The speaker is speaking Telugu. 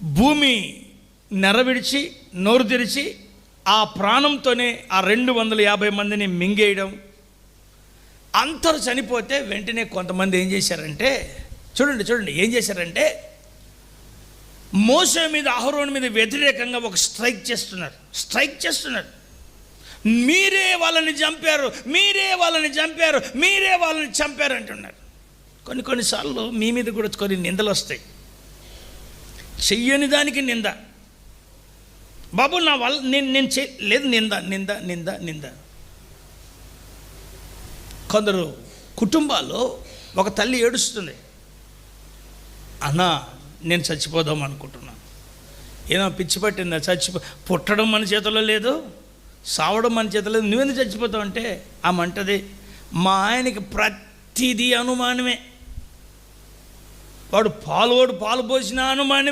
భూమి నెరవిడిచి నోరు తెరిచి ఆ ప్రాణంతోనే ఆ 250 మందిని మింగేయడం. అందరూ చనిపోతే వెంటనే కొంతమంది ఏం చేశారంటే, చూడండి ఏం చేశారంటే, మోషే మీద అహరోను మీద వ్యతిరేకంగా ఒక స్ట్రైక్ చేస్తున్నారు. మీరే వాళ్ళని చంపారు అంటున్నారు. కొన్నిసార్లు మీ మీద కూడా కొన్ని నిందలు వస్తాయి. చెయ్యని దానికి నింద. బాబు నా వల్ల నేను లేదు, నింద. కొందరు కుటుంబాల్లో ఒక తల్లి ఏడుస్తుంది, అన్నా నేను చచ్చిపోదాం అనుకుంటున్నాను. ఏదో పిచ్చి పట్టిందా? పుట్టడం మన చేతిలో లేదు, సావడం మన చేతిలో లేదు, నువ్వెందుకు చచ్చిపోతావు అంటే ఆమె అంటది, మా ఆయనకి ప్రతిదీ అనుమానమే, వాడు పాలు పోసిన అనుమానం.